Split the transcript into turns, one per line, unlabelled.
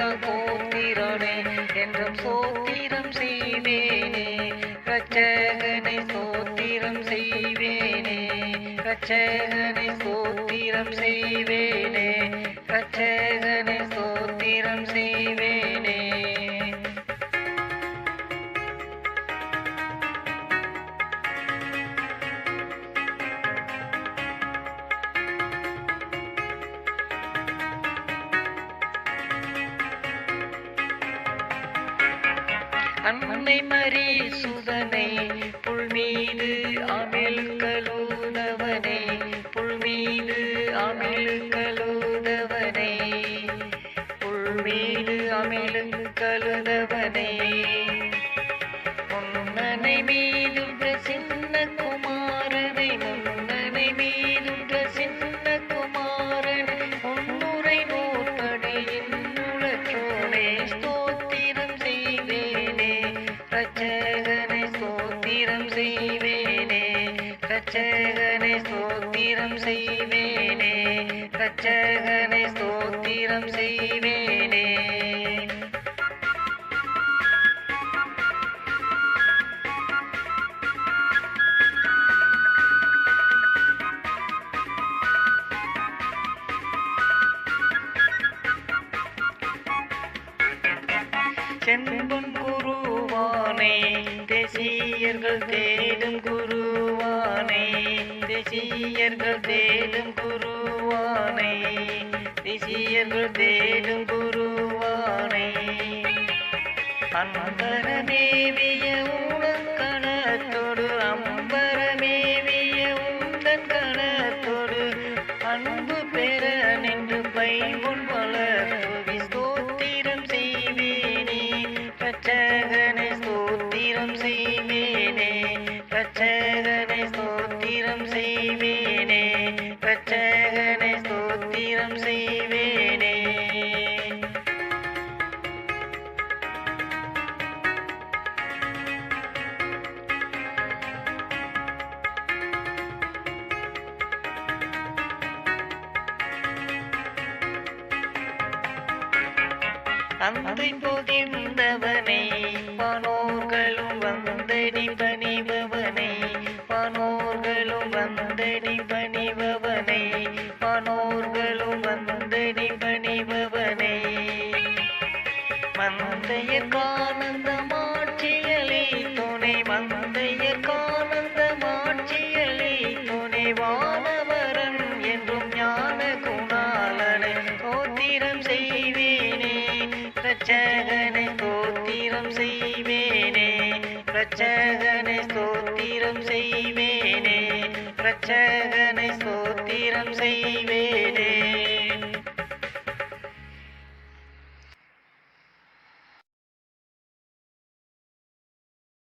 நீதான் போத்திரனே என்றும் சோத்திரம் செய்வேனே ரட்சகனை சோத்திரம் செய்வேனே ரட்சகனை சோத்திரம் செய்வேனே ரட்சகனை சோத்திரம் செய்வேனே அன்னை மரி சுதனை புல் மீது அமிழ் கழுதவனே புல் மீது அமிழ் கழுதவனே புல் மீது அமிழ் கழுதவனே முன்னனை மீதுன்ற சின்ன குமாரனை முன்னனை மீதுன்ற சின்ன குமாரன் முன்னுரை நூற்படியின் உலற்றோனே ஸ்தோத்திரம் செய்வேனே ரட்சகனை ஸ்தோத்திரம் செய்வேனே ரட்சகனை ஸ்தோத்திரம் செய்வேனே ரட்சகனை ஸ்தோத்திரம் செய்வேனே செம்பொன் குருவானே தேசியர்கள் தேடும் குருவானே தேசியர்கள் தேடும் குருவானே தேசியர்கள் தேடும் குருவானே அன்பரமேவிய உலக்கணத்தோடு அம்பரமேவிய உந்தன் கணத்தோடு அன்பு பெற நின்று பைம்பொன் வளர்த்து ஸ்தோத்திரம் செய்வேனே ரட்சகனை ஸ்தோத்திரம் செய்வேனே ரட்சகனை ஸ்தோத்திரம் செய்வேனே ரட்சகனை ஸ்தோத்திரம் செய்வேனே அந்தை பொதிர்ந்தவனை வானோர்களும் வந்தடி பணிபவனை வானோர்களும் வந்தடி பணிபவனை வானோர்களும் வந்தடி பணிபவனை மந்தையர் கானந்த மாட்சியலை துணை மந்தையர் கானந்த மாட்சியலை துணை வானவரன் என்றும் ஞான குணாலனை ஸ்தோத்திரம் செய்வேனே ரட்சகனை ஸ்தோத்திரம் செய்வேனே ரட்சகனை ஸ்தோத்திரம் செய்வேனே ரட்சகனை ஸ்தோத்திரம் செய்வேனே